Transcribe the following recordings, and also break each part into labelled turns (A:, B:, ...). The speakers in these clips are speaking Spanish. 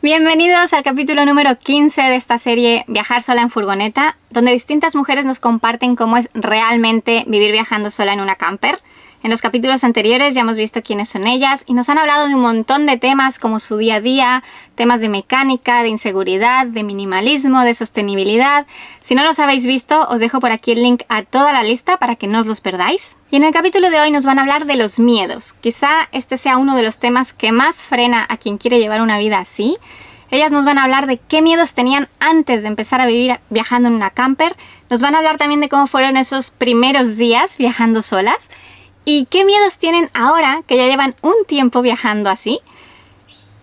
A: Bienvenidos al capítulo número 15 de esta serie Viajar sola en furgoneta, donde distintas mujeres nos comparten cómo es realmente vivir viajando sola en una camper. En los capítulos anteriores ya hemos visto quiénes son ellas y nos han hablado de un montón de temas como su día a día, temas de mecánica, de inseguridad, de minimalismo, de sostenibilidad. Si no los habéis visto, os dejo por aquí el link a toda la lista para que no os los perdáis. Y en el capítulo de hoy nos van a hablar de los miedos. Quizá este sea uno de los temas que más frena a quien quiere llevar una vida así. Ellas nos van a hablar de qué miedos tenían antes de empezar a vivir viajando en una camper. Nos van a hablar también de cómo fueron esos primeros días viajando solas. ¿Y qué miedos tienen ahora que ya llevan un tiempo viajando así?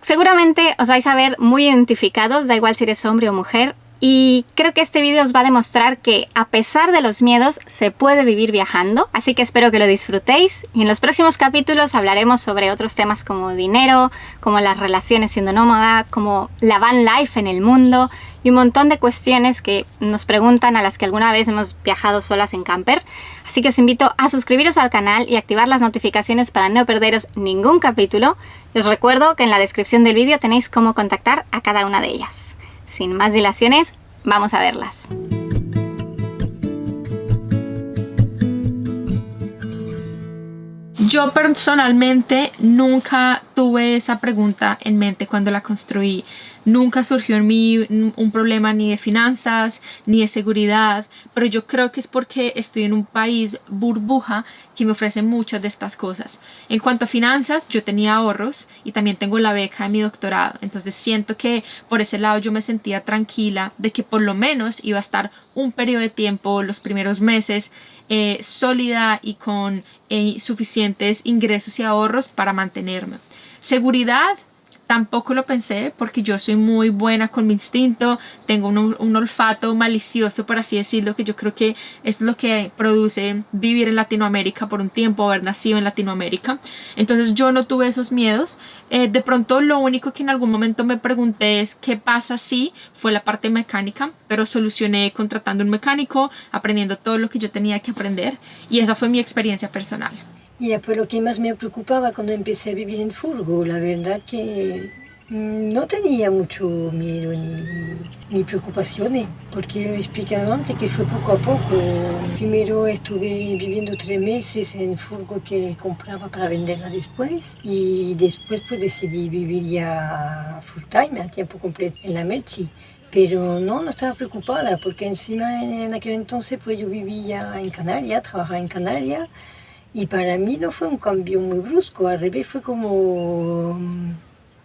A: Seguramente os vais a ver muy identificados, da igual si eres hombre o mujer. Y creo que este vídeo os va a demostrar que a pesar de los miedos se puede vivir viajando. Así que espero que lo disfrutéis. Y en los próximos capítulos hablaremos sobre otros temas como dinero, como las relaciones siendo nómada, como la van life en el mundo y un montón de cuestiones que nos preguntan a las que alguna vez hemos viajado solas en camper. Así que os invito a suscribiros al canal y activar las notificaciones para no perderos ningún capítulo. Y os recuerdo que en la descripción del vídeo tenéis cómo contactar a cada una de ellas. Sin más dilaciones, vamos a verlas.
B: Yo personalmente nunca tuve esa pregunta en mente cuando la construí. Nunca surgió en mí un problema ni de finanzas, ni de seguridad, pero yo creo que es porque estoy en un país burbuja que me ofrece muchas de estas cosas. En cuanto a finanzas, yo tenía ahorros y también tengo la beca de mi doctorado, entonces siento que por ese lado yo me sentía tranquila de que por lo menos iba a estar un periodo de tiempo, los primeros meses, sólida y con suficientes ingresos y ahorros para mantenerme. Seguridad, tampoco lo pensé porque yo soy muy buena con mi instinto, tengo un olfato malicioso, por así decirlo, que yo creo que es lo que produce vivir en Latinoamérica por un tiempo, haber nacido en Latinoamérica. Entonces yo no tuve esos miedos. De pronto lo único que en algún momento me pregunté es qué pasa si fue la parte mecánica, pero solucioné contratando un mecánico, aprendiendo todo lo que yo tenía que aprender y esa fue mi experiencia personal.
C: Y después lo que más me preocupaba cuando empecé a vivir en furgo, la verdad que no tenía mucho miedo ni preocupaciones, porque lo he explicado antes que fue poco a poco. Primero estuve viviendo 3 meses en furgo que compraba para venderla después y después pues decidí vivir ya full time, a tiempo completo en la Merchi. Pero no estaba preocupada porque encima en aquel entonces pues yo vivía en Canarias, trabajaba en Canarias. Y para mí no fue un cambio muy brusco, al revés fue como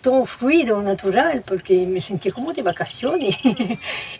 C: todo fluido, natural, porque me sentí como de vacaciones.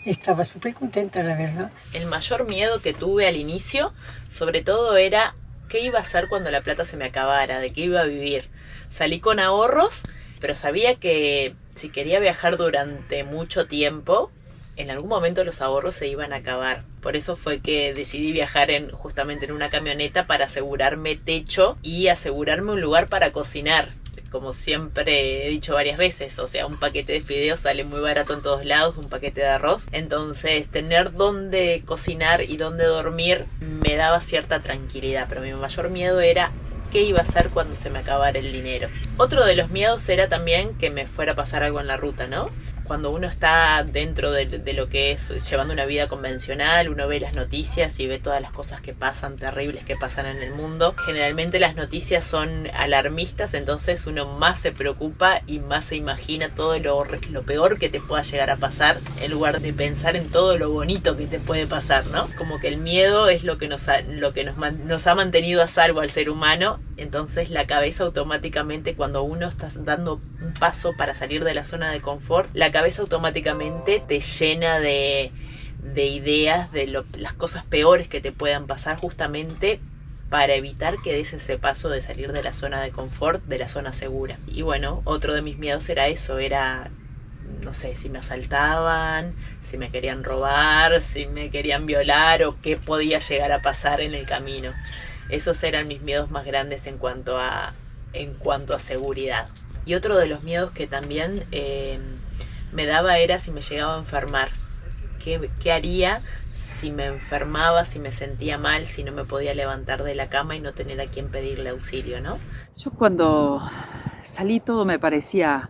C: Estaba súper contenta, la verdad.
D: El mayor miedo que tuve al inicio, sobre todo, era qué iba a hacer cuando la plata se me acabara, de qué iba a vivir. Salí con ahorros, pero sabía que si quería viajar durante mucho tiempo, en algún momento los ahorros se iban a acabar. Por eso fue que decidí viajar justamente en una camioneta para asegurarme techo y asegurarme un lugar para cocinar. Como siempre he dicho varias veces, o sea, un paquete de fideos sale muy barato en todos lados, un paquete de arroz. Entonces, tener dónde cocinar y dónde dormir me daba cierta tranquilidad, pero mi mayor miedo era qué iba a hacer cuando se me acabara el dinero. Otro de los miedos era también que me fuera a pasar algo en la ruta, ¿no? Cuando uno está dentro de lo que es llevando una vida convencional, uno ve las noticias y ve todas las cosas que pasan, terribles que pasan en el mundo. Generalmente las noticias son alarmistas, entonces uno más se preocupa y más se imagina todo lo peor que te pueda llegar a pasar, en lugar de pensar en todo lo bonito que te puede pasar, ¿no? Como que el miedo es lo que nos ha mantenido a salvo al ser humano. Entonces la cabeza automáticamente, cuando uno está dando un paso para salir de la zona de confort, la cabeza automáticamente te llena de ideas de las cosas peores que te puedan pasar, justamente para evitar que des ese paso de salir de la zona de confort, de la zona segura. Y bueno, otro de mis miedos era eso, no sé, si me asaltaban, si me querían robar, si me querían violar o qué podía llegar a pasar en el camino. Esos eran mis miedos más grandes en cuanto a seguridad. Y otro de los miedos que también me daba era si me llegaba a enfermar. ¿Qué haría si me enfermaba, si me sentía mal, si no me podía levantar de la cama y no tener a quien pedirle auxilio, ¿no?
E: Yo cuando salí todo me parecía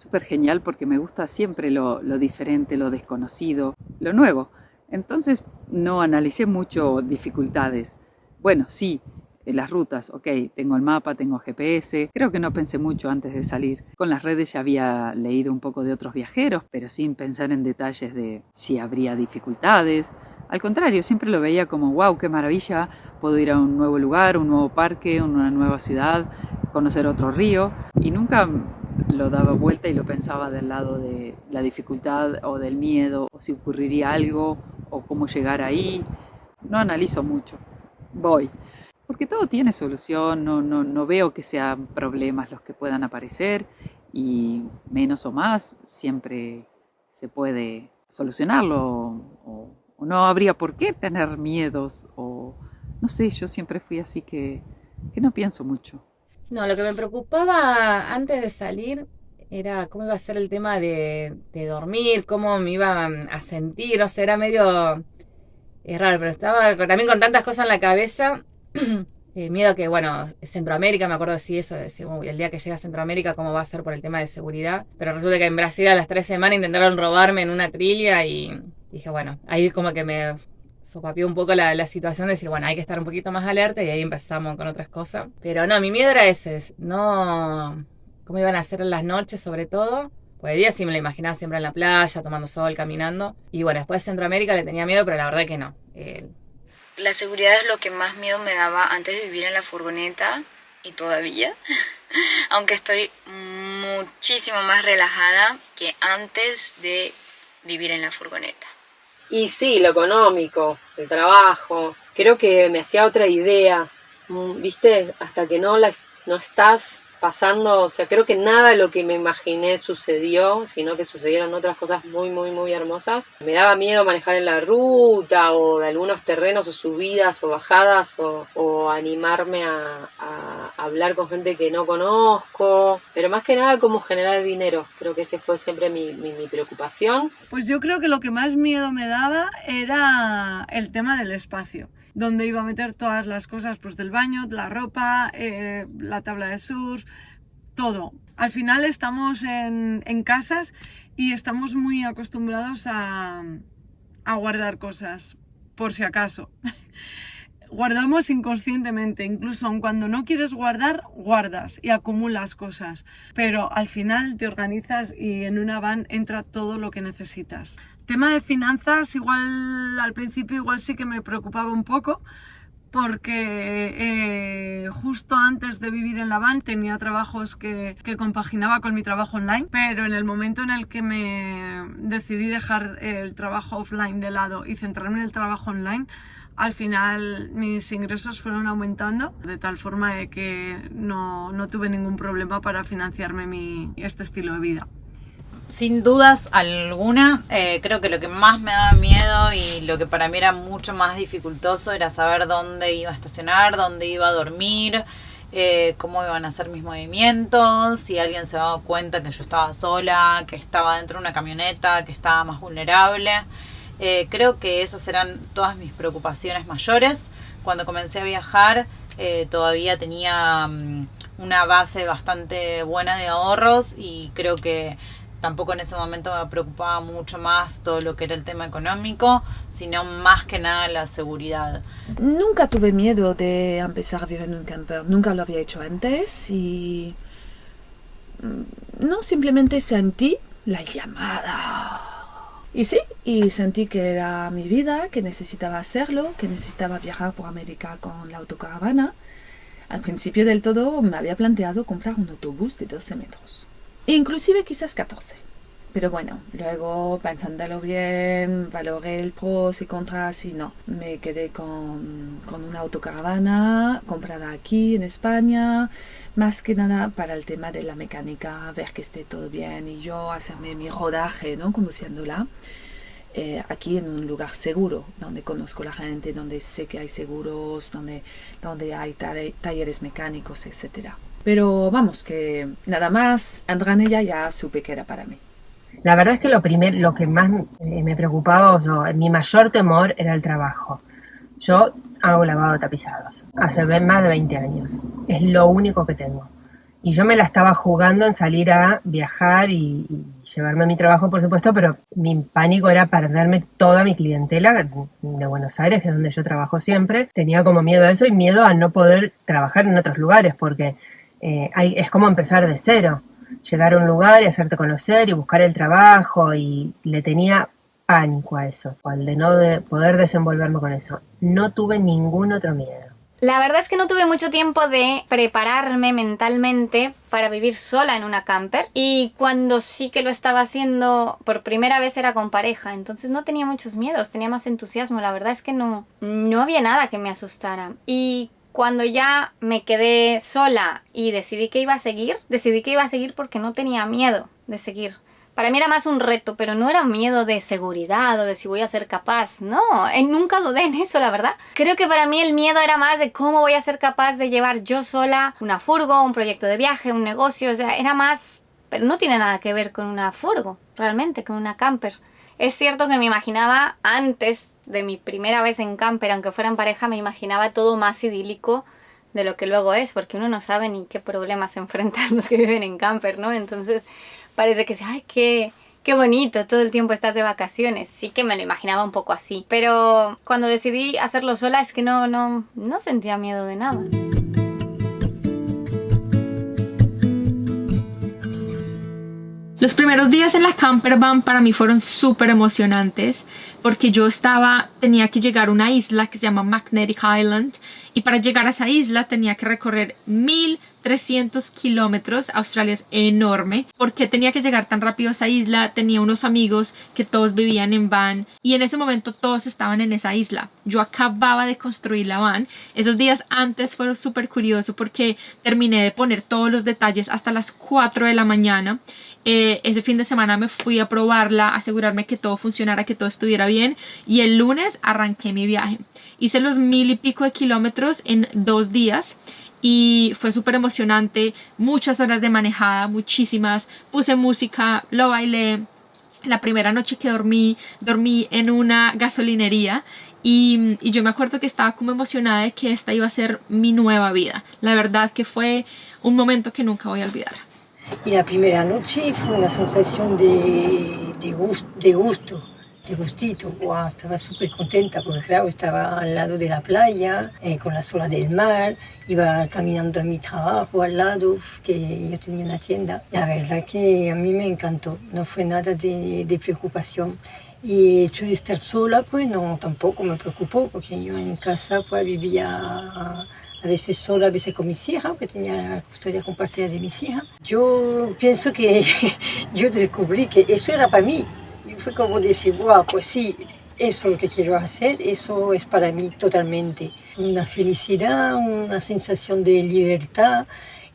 E: súper genial porque me gusta siempre lo diferente, lo desconocido, lo nuevo. Entonces no analicé mucho dificultades. Bueno, sí, las rutas, ok, tengo el mapa, tengo GPS. Creo que no pensé mucho antes de salir. Con las redes ya había leído un poco de otros viajeros, pero sin pensar en detalles de si habría dificultades. Al contrario, siempre lo veía como, wow, qué maravilla, puedo ir a un nuevo lugar, un nuevo parque, una nueva ciudad, conocer otro río. Y nunca lo daba vuelta y lo pensaba del lado de la dificultad o del miedo, o si ocurriría algo, o cómo llegar ahí. No analizo mucho, voy. Porque todo tiene solución, no veo que sean problemas los que puedan aparecer y menos o más siempre se puede solucionarlo o no habría por qué tener miedos o no sé, yo siempre fui así que no pienso mucho.
F: No, lo que me preocupaba antes de salir era cómo iba a ser el tema de dormir, cómo me iba a sentir, o sea, era medio raro, pero estaba también con tantas cosas en la cabeza. Miedo que, bueno, Centroamérica, me acuerdo de eso, de decir, uy, el día que llegue a Centroamérica, ¿cómo va a ser por el tema de seguridad? Pero resulta que en Brasil a las 3 semanas intentaron robarme en una trilla y dije, bueno, ahí como que me sopapeó un poco la situación de decir, bueno, hay que estar un poquito más alerta y ahí empezamos con otras cosas. Pero no, mi miedo era ese, no cómo iban a ser en las noches sobre todo. Pues de día sí me lo imaginaba siempre en la playa, tomando sol, caminando. Y bueno, después de Centroamérica le tenía miedo, pero la verdad que no.
G: La seguridad es lo que más miedo me daba antes de vivir en la furgoneta y todavía, aunque estoy muchísimo más relajada que antes de vivir en la furgoneta.
H: Y sí, lo económico, el trabajo, creo que me hacía otra idea, ¿viste? Hasta que no estás pasando, o sea, creo que nada de lo que me imaginé sucedió, sino que sucedieron otras cosas muy, muy, muy hermosas. Me daba miedo manejar en la ruta o de algunos terrenos o subidas o bajadas o animarme a hablar con gente que no conozco, pero más que nada como generar dinero. Creo que ese fue siempre mi preocupación.
I: Pues yo creo que lo que más miedo me daba era el tema del espacio, donde iba a meter todas las cosas pues del baño, la ropa, la tabla de surf, todo. Al final estamos en casas y estamos muy acostumbrados a guardar cosas, por si acaso. Guardamos inconscientemente, incluso aun cuando no quieres guardar, guardas y acumulas cosas. Pero al final te organizas y en una van entra todo lo que necesitas. Tema de finanzas, igual al principio igual sí que me preocupaba un poco, porque justo antes de vivir en la van tenía trabajos que compaginaba con mi trabajo online, pero en el momento en el que me decidí dejar el trabajo offline de lado y centrarme en el trabajo online, al final mis ingresos fueron aumentando de tal forma de que no tuve ningún problema para financiarme este estilo de vida.
J: Sin dudas alguna, creo que lo que más me daba miedo y lo que para mí era mucho más dificultoso era saber dónde iba a estacionar, dónde iba a dormir, cómo iban a ser mis movimientos, si alguien se daba cuenta que yo estaba sola, que estaba dentro de una camioneta, que estaba más vulnerable. Creo que esas eran todas mis preocupaciones mayores. Cuando comencé a viajar todavía tenía una base bastante buena de ahorros y creo que tampoco en ese momento me preocupaba mucho más todo lo que era el tema económico, sino más que nada la seguridad.
K: Nunca tuve miedo de empezar a vivir en un camper, nunca lo había hecho antes y no, simplemente sentí la llamada. Y sí, y sentí que era mi vida, que necesitaba hacerlo, que necesitaba viajar por América con la autocaravana. Al principio del todo me había planteado comprar un autobús de 12 metros. Inclusive quizás 14. Pero bueno, luego pensándolo bien, valoré el pros y contras y no. Me quedé con una autocaravana comprada aquí en España, más que nada para el tema de la mecánica, ver que esté todo bien y yo hacerme mi rodaje, ¿no? Conduciéndola aquí en un lugar seguro, donde conozco la gente, donde sé que hay seguros, donde hay talleres mecánicos, etcétera. Pero vamos, que nada más entrar en ella ya supe que era para mí.
L: La verdad es que lo que más me preocupaba, mi mayor temor era el trabajo. Yo hago lavado de tapizados hace más de 20 años. Es lo único que tengo. Y yo me la estaba jugando en salir a viajar y llevarme a mi trabajo, por supuesto, pero mi pánico era perderme toda mi clientela de Buenos Aires, que es donde yo trabajo siempre. Tenía como miedo a eso y miedo a no poder trabajar en otros lugares, porque es como empezar de cero. Llegar a un lugar y hacerte conocer y buscar el trabajo, y le tenía pánico a eso, al de no poder desenvolverme con eso. No tuve ningún otro miedo.
A: La verdad es que no tuve mucho tiempo de prepararme mentalmente para vivir sola en una camper, y cuando sí que lo estaba haciendo por primera vez era con pareja, entonces no tenía muchos miedos, tenía más entusiasmo. La verdad es que no había nada que me asustara. Y cuando ya me quedé sola y decidí que iba a seguir porque no tenía miedo de seguir. Para mí era más un reto, pero no era miedo de seguridad o de si voy a ser capaz. No, nunca dudé en eso, la verdad. Creo que para mí el miedo era más de cómo voy a ser capaz de llevar yo sola una furgo, un proyecto de viaje, un negocio. O sea, era más... Pero no tiene nada que ver con una furgo, realmente, con una camper. Es cierto que me imaginaba, antes de mi primera vez en camper, aunque fuera en pareja, me imaginaba todo más idílico de lo que luego es, porque uno no sabe ni qué problemas se enfrentan los que viven en camper, ¿no? Entonces... parece que, ay, qué bonito, todo el tiempo estás de vacaciones. Sí que me lo imaginaba un poco así. Pero cuando decidí hacerlo sola es que no sentía miedo de nada.
B: Los primeros días en la campervan para mí fueron súper emocionantes porque tenía que llegar a una isla que se llama Magnetic Island, y para llegar a esa isla tenía que recorrer 1300 kilómetros. Australia es enorme. ¿Por qué tenía que llegar tan rápido a esa isla? Tenía unos amigos que todos vivían en van y en ese momento todos estaban en esa isla. Yo acababa de construir la van. Esos días antes fueron súper curioso porque terminé de poner todos los detalles hasta las 4 de la mañana. Ese fin de semana me fui a probarla, asegurarme que todo funcionara, que todo estuviera bien, y el lunes arranqué mi viaje. Hice los 1000 y pico de kilómetros en 2 días y fue súper emocionante. Muchas horas de manejada, muchísimas. Puse música, lo bailé. La primera noche que dormí en una gasolinería y yo me acuerdo que estaba como emocionada de que esta iba a ser mi nueva vida. La verdad que fue un momento que nunca voy a olvidar.
C: Y la primera noche fue una sensación de gustito. Wow, estaba súper contenta porque claro, estaba al lado de la playa, con las olas del mar, iba caminando a mi trabajo al lado, que yo tenía una tienda. La verdad que a mí me encantó, no fue nada de preocupación. Y el hecho de estar sola, pues no, tampoco me preocupó, porque yo en casa pues vivía... a veces sola, a veces con mis hijas, porque tenía la custodia compartida de mis hijas. Yo pienso que yo descubrí que eso era para mí. Y fue como decir, wow, pues sí, eso es lo que quiero hacer, eso es para mí totalmente. Una felicidad, una sensación de libertad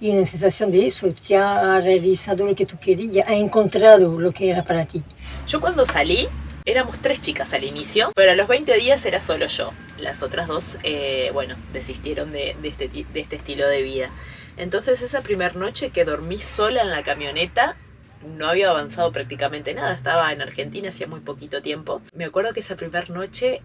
C: y una sensación de eso. Ya has realizado lo que tú querías, has encontrado lo que era para ti.
D: Yo cuando salí, éramos 3 chicas al inicio, pero a los 20 días era solo yo. Las otras 2, desistieron de este estilo de vida. Entonces esa primera noche que dormí sola en la camioneta, no había avanzado prácticamente nada. Estaba en Argentina hacía muy poquito tiempo. Me acuerdo que esa primera noche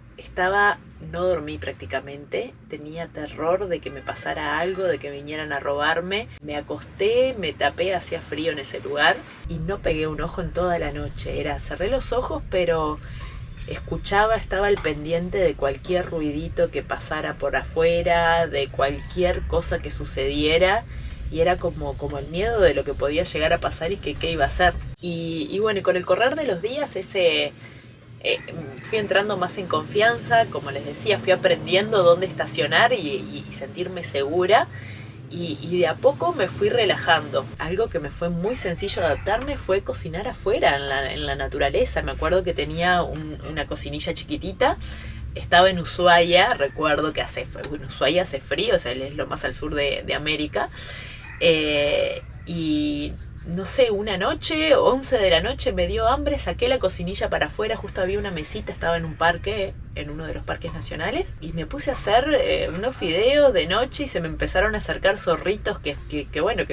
D: no dormí prácticamente. Tenía terror de que me pasara algo, de que vinieran a robarme. Me acosté, me tapé, hacía frío en ese lugar y no pegué un ojo en toda la noche. Cerré los ojos, pero estaba al pendiente de cualquier ruidito que pasara por afuera, de cualquier cosa que sucediera. Y era como el miedo de lo que podía llegar a pasar y qué iba a hacer. Y bueno, y con el correr de los días fui entrando más en confianza. Como les decía, fui aprendiendo dónde estacionar y sentirme segura. Y de a poco me fui relajando. Algo que me fue muy sencillo adaptarme fue cocinar afuera, en la naturaleza. Me acuerdo que tenía una cocinilla chiquitita. Estaba en Ushuaia, recuerdo que en Ushuaia hace frío, o sea, es lo más al sur de América. Y no sé, una noche, 11 de la noche, me dio hambre, saqué la cocinilla para afuera, justo había una mesita, estaba en un parque, en uno de los parques nacionales, y me puse a hacer unos fideos de noche y se me empezaron a acercar zorritos que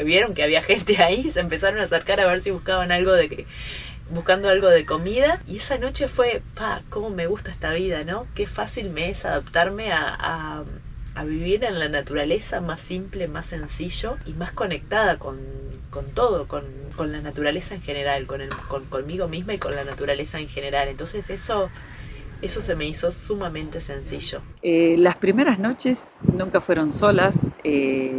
D: vieron que había gente ahí, se empezaron a acercar a ver si buscando algo de comida. Y esa noche fue, cómo me gusta esta vida, ¿no? Qué fácil me es adaptarme a a vivir en la naturaleza, más simple, más sencillo y más conectada con todo, con la naturaleza en general, conmigo misma y con la naturaleza en general. Entonces eso se me hizo sumamente sencillo.
E: Las primeras noches nunca fueron solas,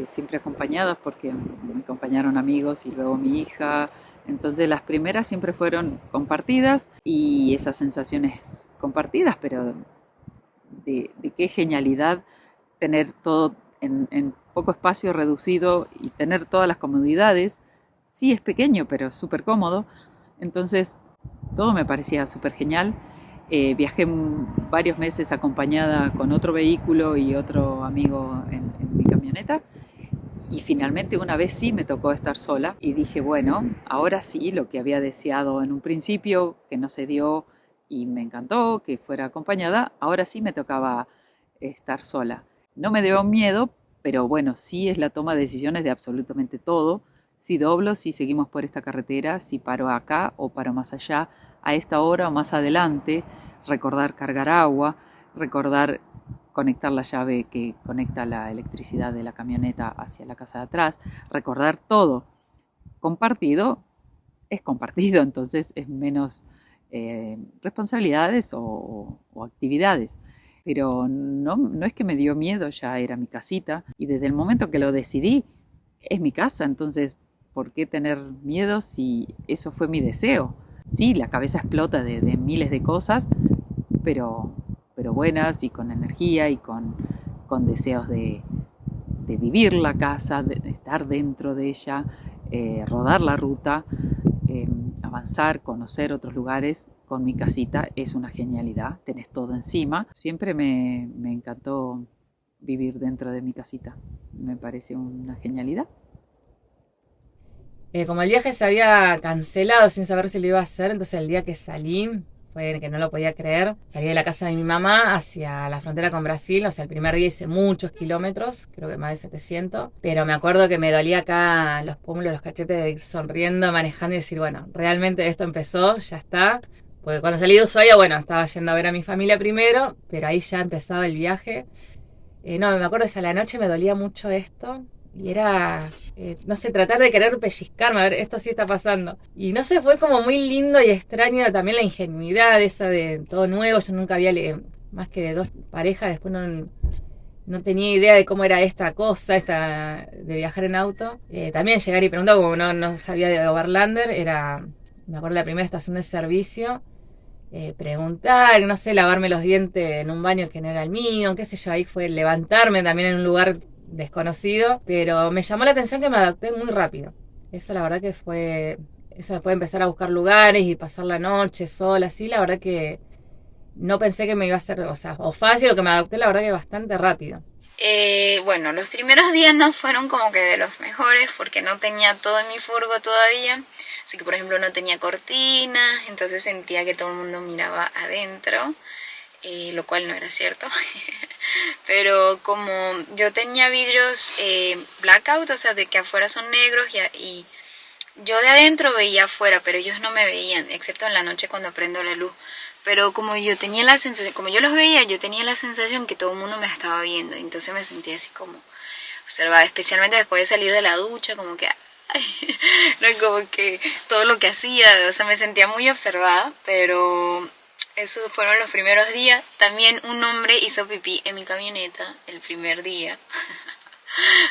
E: siempre acompañadas porque me acompañaron amigos y luego mi hija. Entonces las primeras siempre fueron compartidas y esas sensaciones compartidas, pero de qué genialidad tener todo en poco espacio reducido y tener todas las comodidades. Sí, es pequeño, pero súper cómodo. Entonces todo me parecía súper genial. Viajé varios meses acompañada con otro vehículo y otro amigo en mi camioneta. Y finalmente una vez sí me tocó estar sola y dije, bueno, ahora sí, lo que había deseado en un principio, que no se dio y me encantó que fuera acompañada, ahora sí me tocaba estar sola. No me dio miedo, pero bueno, sí es la toma de decisiones de absolutamente todo. Si doblo, si seguimos por esta carretera, si paro acá o paro más allá, a esta hora o más adelante, recordar cargar agua, recordar conectar la llave que conecta la electricidad de la camioneta hacia la casa de atrás, recordar todo. Compartido es compartido, entonces es menos responsabilidades o actividades. Pero no es que me dio miedo, ya era mi casita y desde el momento que lo decidí es mi casa, entonces ¿por qué tener miedo si eso fue mi deseo? Sí, la cabeza explota de miles de cosas, pero buenas y con energía y con deseos de vivir la casa, de estar dentro de ella, rodar la ruta, avanzar, conocer otros lugares con mi casita. Es una genialidad, tenés todo encima. Siempre me encantó vivir dentro de mi casita, me parece una genialidad.
F: Como el viaje se había cancelado sin saber si lo iba a hacer, entonces el día que salí fue que no lo podía creer. Salí de la casa de mi mamá hacia la frontera con Brasil, o sea, el primer día hice muchos kilómetros, creo que más de 700, pero me acuerdo que me dolía acá los pómulos, los cachetes de ir sonriendo, manejando y decir, bueno, realmente esto empezó, ya está. Porque cuando salí de Ushuaia, bueno, estaba yendo a ver a mi familia primero, pero ahí ya empezaba el viaje. No, me acuerdo que a la noche me dolía mucho esto. Y era, no sé, tratar de querer pellizcarme, a ver, esto sí está pasando. Y no sé, fue como muy lindo y extraño también la ingenuidad esa de todo nuevo. Yo nunca había, más que de 2 parejas, después no tenía idea de cómo era esta cosa, esta de viajar en auto. También llegar y preguntar, como no sabía de Overlander, me acuerdo la primera estación de servicio. Preguntar, no sé, lavarme los dientes en un baño que no era el mío, qué sé yo, ahí fue levantarme también en un lugar desconocido, pero me llamó la atención que me adapté muy rápido. Eso la verdad que fue, eso después de empezar a buscar lugares y pasar la noche sola, así, la verdad que no pensé que me iba a ser, o fácil, o que me adapté la verdad que bastante rápido.
G: Bueno, los primeros días no fueron como que de los mejores porque no tenía todo en mi furgo todavía. Así que, por ejemplo, no tenía cortinas, entonces sentía que todo el mundo miraba adentro, lo cual no era cierto. Pero como yo tenía vidrios blackout, o sea, de que afuera son negros y yo de adentro veía afuera, pero ellos no me veían, excepto en la noche cuando prendo la luz. Pero como yo tenía la sensación, como yo los veía, yo tenía la sensación que todo el mundo me estaba viendo. Entonces me sentía así como observada, especialmente después de salir de la ducha, como que, no, como que todo lo que hacía, o sea, me sentía muy observada, pero esos fueron los primeros días. También un hombre hizo pipí en mi camioneta el primer día.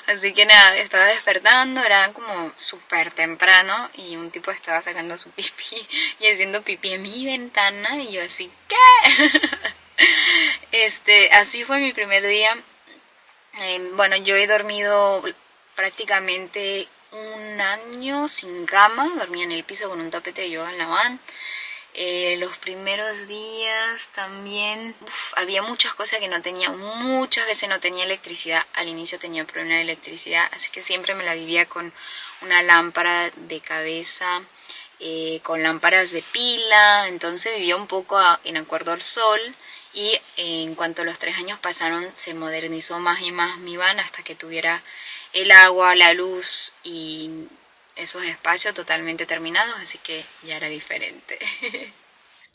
G: Así que nada, estaba despertando, era como súper temprano y un tipo estaba sacando su pipí y haciendo pipí en mi ventana y yo así, ¿qué? Así fue mi primer día. Bueno, yo he dormido prácticamente un año sin cama, dormía en el piso con un tapete de yoga en la van. Los primeros días también había muchas cosas que no tenía, muchas veces no tenía electricidad, al inicio tenía problema de electricidad, así que siempre me la vivía con una lámpara de cabeza, con lámparas de pila, entonces vivía un poco en acuerdo al sol. Y en cuanto los 3 años pasaron, se modernizó más y más mi van hasta que tuviera el agua, la luz y esos espacios totalmente terminados, así que ya era diferente.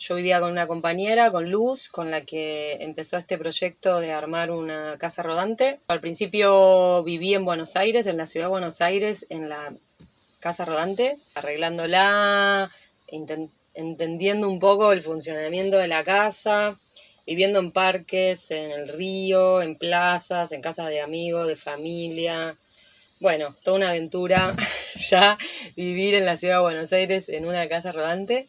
H: Yo vivía con una compañera, con Luz, con la que empezó este proyecto de armar una casa rodante. Al principio viví en Buenos Aires, en la ciudad de Buenos Aires, en la casa rodante, arreglándola, entendiendo un poco el funcionamiento de la casa, viviendo en parques, en el río, en plazas, en casas de amigos, de familia. Bueno, toda una aventura ya vivir en la ciudad de Buenos Aires en una casa rodante.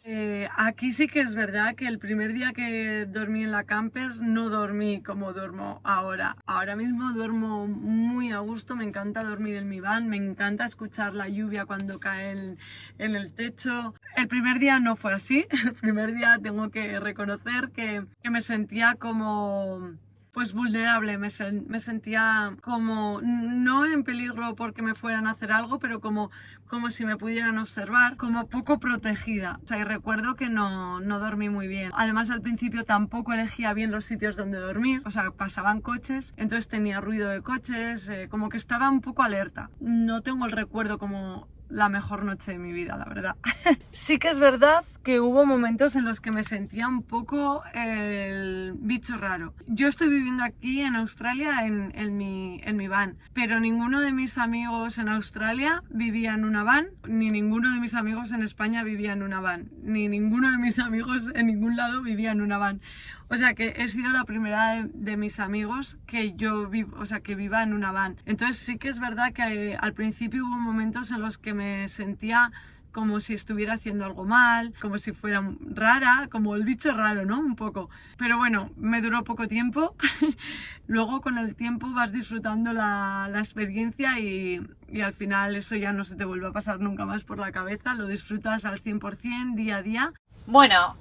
I: Aquí sí que es verdad que el primer día que dormí en la camper no dormí como duermo ahora. Ahora mismo duermo muy a gusto, me encanta dormir en mi van, me encanta escuchar la lluvia cuando cae en el techo. El primer día no fue así, el primer día tengo que reconocer que me sentía como... pues vulnerable, me sentía como no en peligro porque me fueran a hacer algo, pero como si me pudieran observar, como poco protegida. O sea, y recuerdo que no dormí muy bien. Además, al principio tampoco elegía bien los sitios donde dormir, o sea, pasaban coches, entonces tenía ruido de coches, como que estaba un poco alerta. No tengo el recuerdo como la mejor noche de mi vida, la verdad. Sí que es verdad que hubo momentos en los que me sentía un poco el bicho raro. Yo estoy viviendo aquí en Australia en mi van, pero ninguno de mis amigos en Australia vivía en una van, ni ninguno de mis amigos en España vivía en una van, ni ninguno de mis amigos en ningún lado vivía en una van. O sea que he sido la primera de mis amigos que que viva en una van. Entonces sí que es verdad que al principio hubo momentos en los que me sentía como si estuviera haciendo algo mal, como si fuera rara, como el bicho raro, ¿no? Un poco. Pero bueno, me duró poco tiempo. Luego con el tiempo vas disfrutando la experiencia y al final eso ya no se te vuelve a pasar nunca más por la cabeza. Lo disfrutas al 100% día a día.
J: Bueno,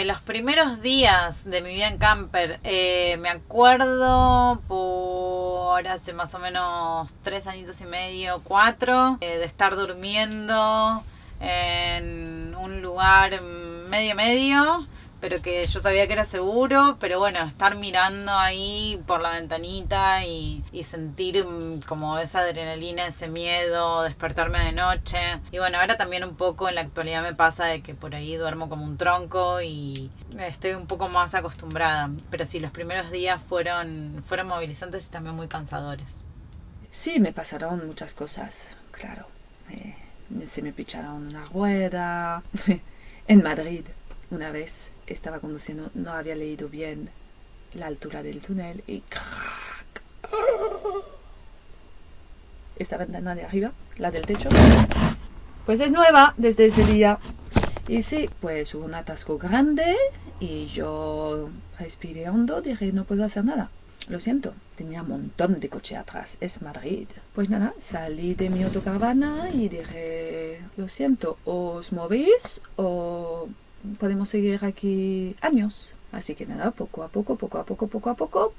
J: los primeros días de mi vida en camper, me acuerdo por hace más o menos 3 añitos y medio, 4, de estar durmiendo en un lugar medio, pero que yo sabía que era seguro, pero bueno, estar mirando ahí por la ventanita y sentir como esa adrenalina, ese miedo, despertarme de noche. Y bueno, ahora también un poco en la actualidad me pasa de que por ahí duermo como un tronco y estoy un poco más acostumbrada. Pero sí, los primeros días fueron movilizantes y también muy cansadores.
K: Sí, me pasaron muchas cosas, claro. Se me picharon una rueda. En Madrid, una vez estaba conduciendo, no había leído bien la altura del túnel y ¡crack! Esta ventana de arriba, la del techo, pues es nueva desde ese día. Y sí, pues hubo un atasco grande y yo respiré hondo, dije, no puedo hacer nada. Lo siento, tenía un montón de coche atrás, es Madrid. Pues nada, salí de mi autocaravana y dije, lo siento, os movéis o podemos seguir aquí años. Así que nada, poco a poco,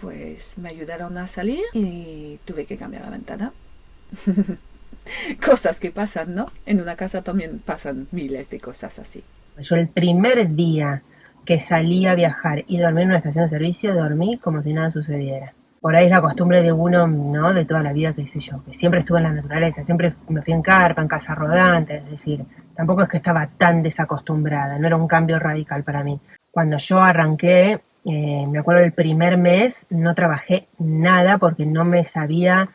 K: pues me ayudaron a salir y tuve que cambiar la ventana. Cosas que pasan, ¿no? En una casa también pasan miles de cosas así.
L: Yo el primer día que salí a viajar y dormí en una estación de servicio, dormí como si nada sucediera. Por ahí es la costumbre de uno, ¿no? De toda la vida, qué sé yo, que siempre estuve en la naturaleza, siempre me fui en carpa, en casa rodante, es decir, tampoco es que estaba tan desacostumbrada, no era un cambio radical para mí. Cuando yo arranqué, me acuerdo el primer mes, no trabajé nada porque no me sabía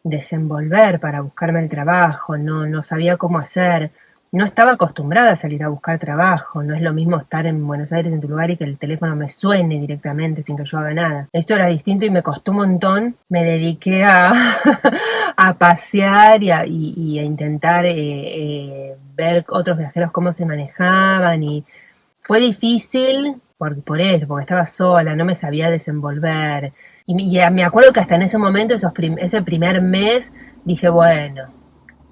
L: desenvolver para buscarme el trabajo, no sabía cómo hacer. No estaba acostumbrada a salir a buscar trabajo, no es lo mismo estar en Buenos Aires en tu lugar y que el teléfono me suene directamente sin que yo haga nada. Esto era distinto y me costó un montón. Me dediqué a pasear y a intentar ver otros viajeros cómo se manejaban y fue difícil por eso, porque estaba sola, no me sabía desenvolver. Y me acuerdo que hasta en ese momento, ese primer mes, dije, bueno,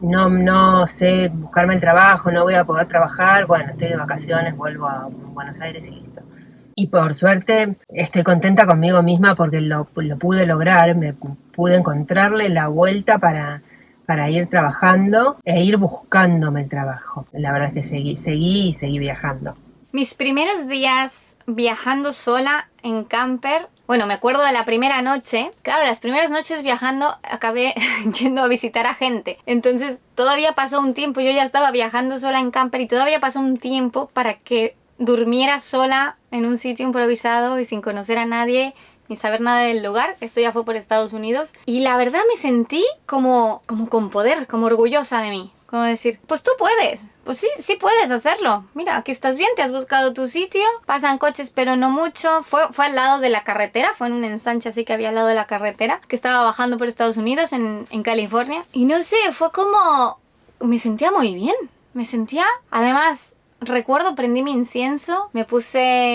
L: no sé buscarme el trabajo, no voy a poder trabajar, bueno, estoy de vacaciones, vuelvo a Buenos Aires y listo. Y por suerte estoy contenta conmigo misma porque lo pude lograr, me pude encontrarle la vuelta para ir trabajando e ir buscándome el trabajo. La verdad es que seguí viajando.
A: Mis primeros días viajando sola en camper, bueno, me acuerdo de la primera noche. Claro, las primeras noches viajando acabé yendo a visitar a gente. Entonces todavía pasó un tiempo, yo ya estaba viajando sola en camper y todavía pasó un tiempo para que durmiera sola en un sitio improvisado y sin conocer a nadie ni saber nada del lugar. Esto ya fue por Estados Unidos. Y la verdad me sentí como con poder, como orgullosa de mí. Como decir, pues tú puedes, pues sí puedes hacerlo. Mira, aquí estás bien, te has buscado tu sitio. Pasan coches, pero no mucho. Fue al lado de la carretera, fue en un ensanche así que había al lado de la carretera, que estaba bajando por Estados Unidos, en California. Y no sé, fue como... me sentía muy bien. Me sentía... Además, recuerdo, prendí mi incienso,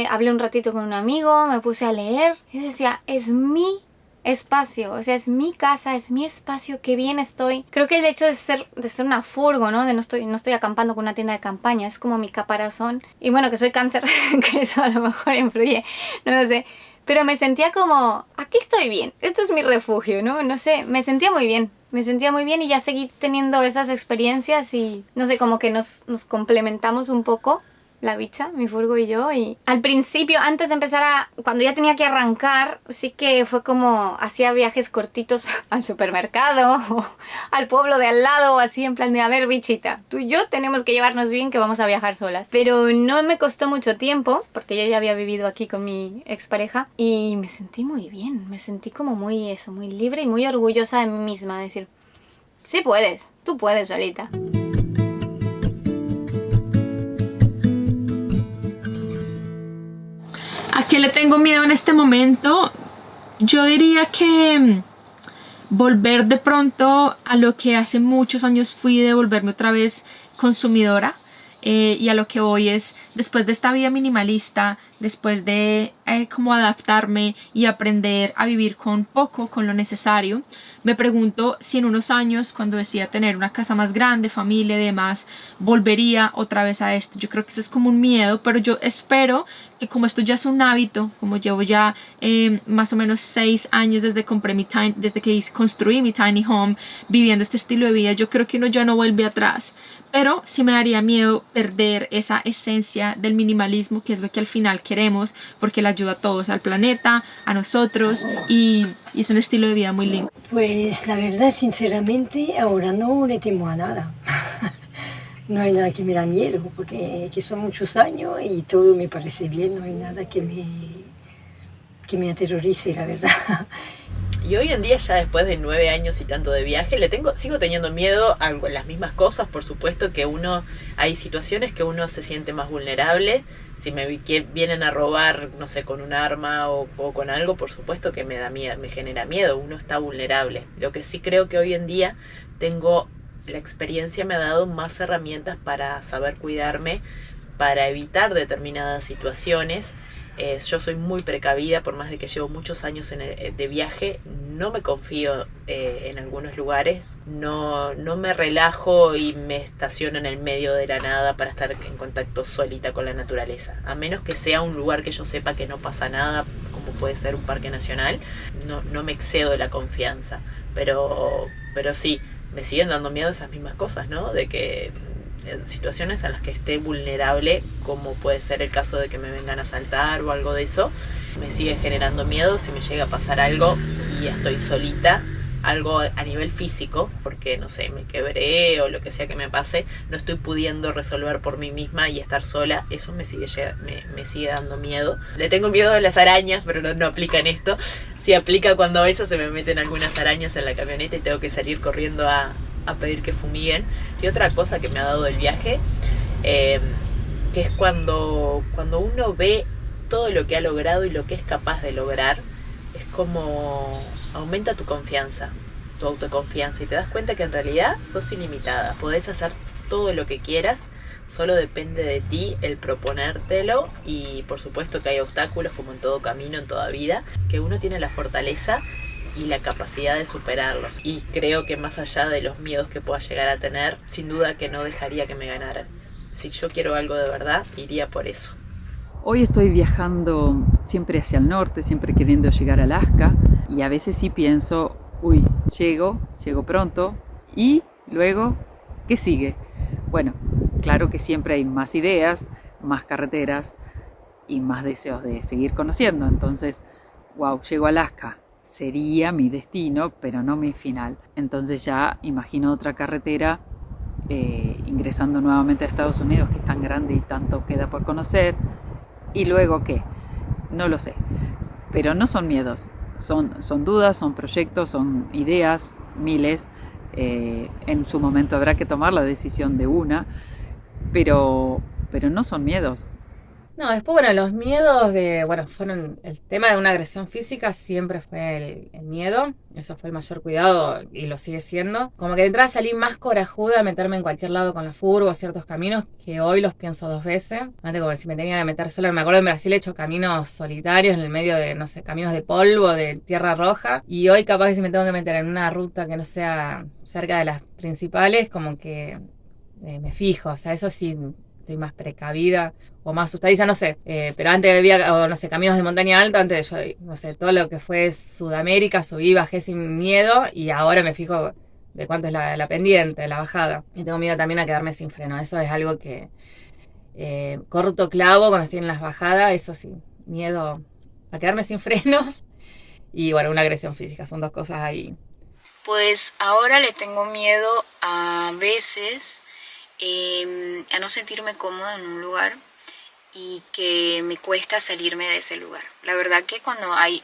A: hablé un ratito con un amigo, me puse a leer. Y decía, es mi espacio, o sea, es mi casa, es mi espacio, qué bien estoy. Creo que el hecho de ser una furgo, ¿no? De no estoy acampando con una tienda de campaña, es como mi caparazón. Y bueno, que soy cáncer, que eso a lo mejor influye, no lo sé. Pero me sentía como, aquí estoy bien, esto es mi refugio, ¿no? No sé, me sentía muy bien y ya seguí teniendo esas experiencias y no sé, como que nos complementamos un poco. La bicha, mi furgo y yo. Y al principio, antes de empezar cuando ya tenía que arrancar, sí que fue como hacía viajes cortitos al supermercado o al pueblo de al lado, o así en plan de, a ver, bichita, tú y yo tenemos que llevarnos bien, que vamos a viajar solas. Pero no me costó mucho tiempo, porque yo ya había vivido aquí con mi expareja y me sentí muy bien, me sentí como muy libre y muy orgullosa de mí misma, de decir, sí puedes, tú puedes solita.
B: ¿A qué le tengo miedo en este momento? Yo diría que volver de pronto a lo que hace muchos años fui, de volverme otra vez consumidora. Y a lo que voy es, después de esta vida minimalista, después de como adaptarme y aprender a vivir con poco, con lo necesario, me pregunto si en unos años, cuando decida tener una casa más grande, familia y demás, volvería otra vez a esto. Yo creo que eso es como un miedo, pero yo espero que, como esto ya es un hábito, como llevo ya más o menos 6 años desde que construí mi tiny home, viviendo este estilo de vida, yo creo que uno ya no vuelve atrás. Pero sí me daría miedo perder esa esencia del minimalismo, que es lo que al final queremos, porque le ayuda a todos, al planeta, a nosotros, y es un estilo de vida muy lindo.
C: Pues la verdad, sinceramente, ahora no le temo a nada. No hay nada que me da miedo, porque que son muchos años y todo me parece bien, no hay nada que me aterrorice, la verdad.
D: Y hoy en día, ya después de 9 años y tanto de viaje, sigo teniendo miedo a las mismas cosas. Por supuesto que hay situaciones que uno se siente más vulnerable. Si vienen a robar, no sé, con un arma o con algo, por supuesto que me da miedo, me genera miedo. Uno está vulnerable. Lo que sí creo que hoy en día la experiencia me ha dado más herramientas para saber cuidarme, para evitar determinadas situaciones. Yo soy muy precavida, por más de que llevo muchos años de viaje, no me confío en algunos lugares, no me relajo y me estaciono en el medio de la nada para estar en contacto solita con la naturaleza, a menos que sea un lugar que yo sepa que no pasa nada, como puede ser un parque nacional. No me excedo de la confianza, pero sí, me siguen dando miedo esas mismas cosas, ¿no? De que situaciones a las que esté vulnerable, como puede ser el caso de que me vengan a asaltar o algo de eso, me sigue generando miedo. Si me llega a pasar algo y estoy solita, algo a nivel físico, porque no sé, me quebré o lo que sea que me pase, no estoy pudiendo resolver por mí misma y estar sola, eso me sigue dando miedo. Le tengo miedo a las arañas, pero no aplica en esto. Sí aplica cuando a veces se me meten algunas arañas en la camioneta y tengo que salir corriendo a pedir que fumiguen. Y otra cosa que me ha dado el viaje, que es cuando uno ve todo lo que ha logrado y lo que es capaz de lograr, es como aumenta tu confianza, tu autoconfianza, y te das cuenta que en realidad sos ilimitada, podés hacer todo lo que quieras, solo depende de ti el proponértelo. Y por supuesto que hay obstáculos, como en todo camino, en toda vida, que uno tiene la fortaleza y la capacidad de superarlos, y creo que más allá de los miedos que pueda llegar a tener, sin duda que no dejaría que me ganaran. Si yo quiero algo de verdad, iría por eso.
E: Hoy estoy viajando siempre hacia el norte, siempre queriendo llegar a Alaska, y a veces sí pienso, llego pronto, y luego, ¿qué sigue? Bueno, claro que siempre hay más ideas, más carreteras y más deseos de seguir conociendo. Entonces, llego a Alaska. Sería mi destino, pero no mi final. Entonces ya imagino otra carretera ingresando nuevamente a Estados Unidos, que es tan grande y tanto queda por conocer. ¿Y luego qué? No lo sé. Pero no son miedos, son dudas, son proyectos, son ideas, miles. En su momento habrá que tomar la decisión de una, pero no son miedos.
F: No, después, bueno, los miedos fueron el tema de una agresión física, siempre fue el miedo, eso fue el mayor cuidado y lo sigue siendo. Como que de entrada salí más corajuda a meterme en cualquier lado con la furgo, ciertos caminos que hoy los pienso 2 veces. Antes como si me tenía que meter sola, me acuerdo en Brasil he hecho caminos solitarios en el medio de, no sé, caminos de polvo, de tierra roja, y hoy capaz que si me tengo que meter en una ruta que no sea cerca de las principales, como que me fijo, o sea, eso sí, estoy más precavida o más asustadiza, no sé, pero antes había, o no sé, caminos de montaña alta, antes yo, no sé, todo lo que fue Sudamérica, subí, bajé sin miedo, y ahora me fijo de cuánto es la pendiente, la bajada, y tengo miedo también a quedarme sin freno, eso es algo que corto clavo cuando estoy en las bajadas, eso sí, miedo a quedarme sin frenos, y bueno, una agresión física, son 2 cosas ahí.
G: Pues ahora le tengo miedo a veces a no sentirme cómoda en un lugar y que me cuesta salirme de ese lugar. La verdad que cuando hay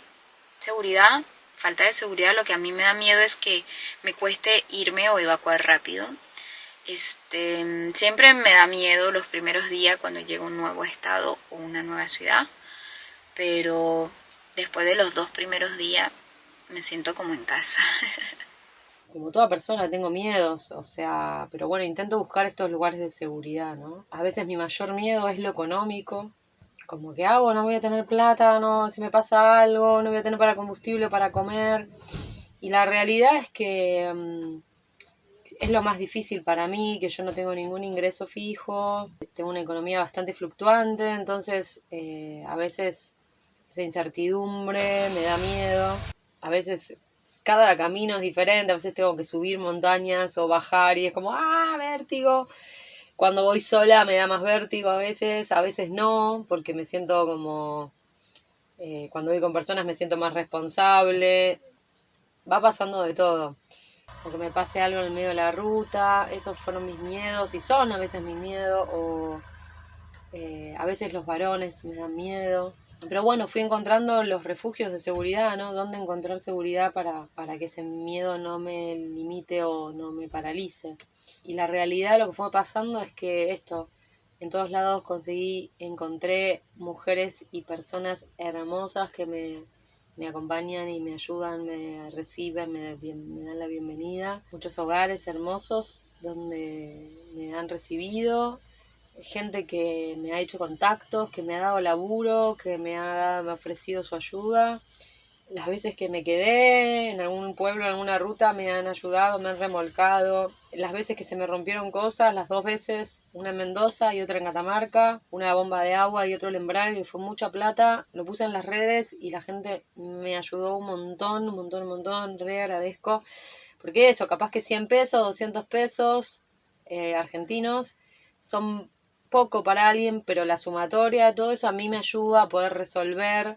G: seguridad, falta de seguridad, lo que a mí me da miedo es que me cueste irme o evacuar rápido. Siempre me da miedo los primeros días cuando llego a un nuevo estado o una nueva ciudad, pero después de los 2 primeros días me siento como en casa.
H: Como toda persona tengo miedos, o sea, pero bueno, intento buscar estos lugares de seguridad, ¿no? A veces mi mayor miedo es lo económico, como que hago, no voy a tener plata, no, si me pasa algo, no voy a tener para combustible, para comer, y la realidad es que es lo más difícil para mí, que yo no tengo ningún ingreso fijo, tengo una economía bastante fluctuante, entonces a veces esa incertidumbre me da miedo, a veces cada camino es diferente, a veces tengo que subir montañas o bajar y es como vértigo. Cuando voy sola me da más vértigo a veces no, porque me siento como cuando voy con personas me siento más responsable, va pasando de todo, o que me pase algo en el medio de la ruta, esos fueron mis miedos y son a veces mis miedos, o a veces los varones me dan miedo. Pero bueno, fui encontrando los refugios de seguridad, ¿no? Dónde encontrar seguridad para que ese miedo no me limite o no me paralice. Y la realidad, lo que fue pasando es que en todos lados encontré mujeres y personas hermosas que me acompañan y me ayudan, me reciben, me dan la bienvenida. Muchos hogares hermosos donde me han recibido. Gente que me ha hecho contactos, que me ha dado laburo, que me ha ofrecido su ayuda. Las veces que me quedé en algún pueblo, en alguna ruta, me han ayudado, me han remolcado. Las veces que se me rompieron cosas, las 2 veces, una en Mendoza y otra en Catamarca, una bomba de agua y otro el embrague, que fue mucha plata. Lo puse en las redes y la gente me ayudó un montón, re agradezco. Porque eso, capaz que 100 pesos, 200 pesos argentinos son poco para alguien, pero la sumatoria de todo eso a mí me ayuda a poder resolver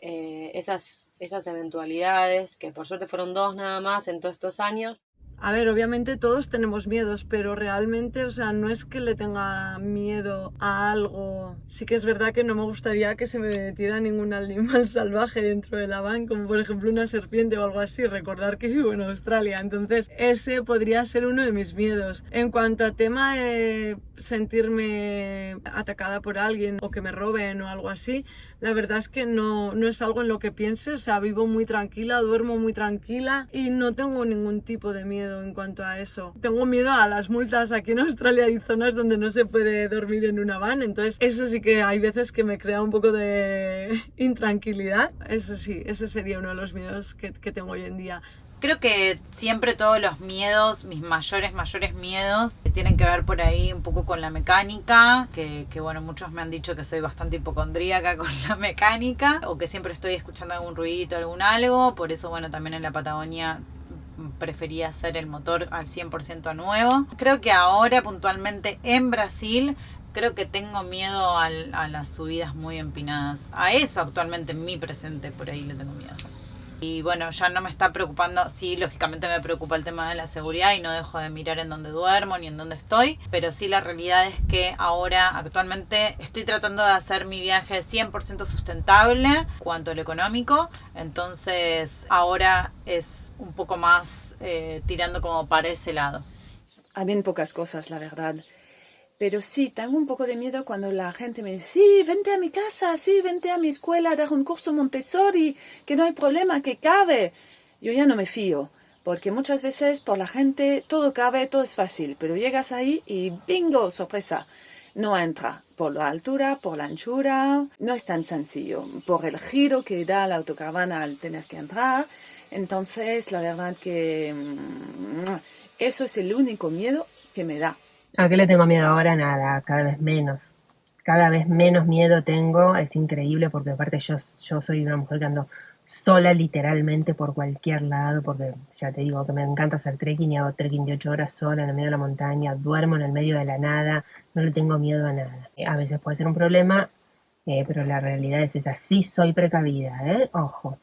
H: esas eventualidades, que por suerte fueron 2 nada más en todos estos años.
I: A ver, obviamente todos tenemos miedos, pero realmente, o sea, no es que le tenga miedo a algo. Sí que es verdad que no me gustaría que se me metiera ningún animal salvaje dentro de la van, como por ejemplo una serpiente o algo así. Recordar que vivo en Australia, entonces ese podría ser uno de mis miedos. En cuanto a tema de sentirme atacada por alguien o que me roben o algo así, la verdad es que no es algo en lo que piense, o sea, vivo muy tranquila, duermo muy tranquila y no tengo ningún tipo de miedo en cuanto a eso. Tengo miedo a las multas. Aquí en Australia hay zonas donde no se puede dormir en una van, entonces eso sí que hay veces que me crea un poco de intranquilidad. Eso sí, ese sería uno de los miedos que tengo hoy en día.
J: Creo que siempre todos los miedos, mis mayores miedos, tienen que ver por ahí un poco con la mecánica, que bueno, muchos me han dicho que soy bastante hipocondríaca con la mecánica, o que siempre estoy escuchando algún ruidito, algún algo, por eso bueno, también en la Patagonia prefería hacer el motor al 100% nuevo. Creo que ahora puntualmente en Brasil creo que tengo miedo a las subidas muy empinadas. A eso actualmente en mi presente por ahí le tengo miedo. Y bueno, ya no me está preocupando, sí, lógicamente me preocupa el tema de la seguridad y no dejo de mirar en dónde duermo ni en dónde estoy, pero sí la realidad es que ahora actualmente estoy tratando de hacer mi viaje 100% sustentable en cuanto a lo económico, entonces ahora es un poco más tirando como para ese lado.
K: A bien pocas cosas, la verdad. Pero sí, tengo un poco de miedo cuando la gente me dice, sí, vente a mi casa, sí, vente a mi escuela a dar un curso Montessori, que no hay problema, que cabe. Yo ya no me fío, porque muchas veces por la gente todo cabe, todo es fácil, pero llegas ahí y ¡bingo! Sorpresa. No entra por la altura, por la anchura, no es tan sencillo, por el giro que da la autocaravana al tener que entrar. Entonces, la verdad que eso es el único miedo que me da.
L: ¿A qué le tengo miedo ahora? Nada, cada vez menos. Cada vez menos miedo tengo, es increíble porque aparte yo soy una mujer que ando sola literalmente por cualquier lado, porque ya te digo que me encanta hacer trekking y hago trekking de 8 horas sola en el medio de la montaña, duermo en el medio de la nada, no le tengo miedo a nada. A veces puede ser un problema, pero la realidad es esa, sí soy precavida, ojo,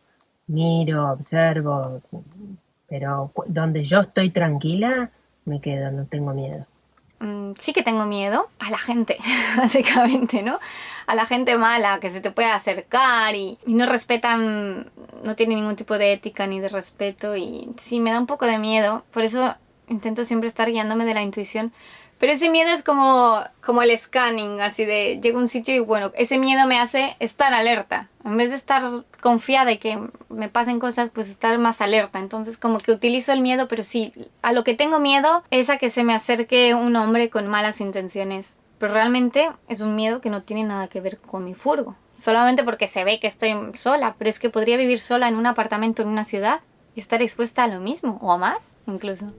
L: miro, observo, pero donde yo estoy tranquila, me quedo, no tengo miedo.
A: Sí que tengo miedo a la gente, básicamente, ¿no? A la gente mala que se te puede acercar y no respetan, no tienen ningún tipo de ética ni de respeto y sí, me da un poco de miedo. Por eso intento siempre estar guiándome de la intuición. Pero ese miedo es como el scanning, así de llego a un sitio y bueno, ese miedo me hace estar alerta. En vez de estar confiada y que me pasen cosas, pues estar más alerta. Entonces como que utilizo el miedo, pero sí, a lo que tengo miedo es a que se me acerque un hombre con malas intenciones. Pero realmente es un miedo que no tiene nada que ver con mi furgo. Solamente porque se ve que estoy sola, pero es que podría vivir sola en un apartamento en una ciudad y estar expuesta a lo mismo, o a más incluso.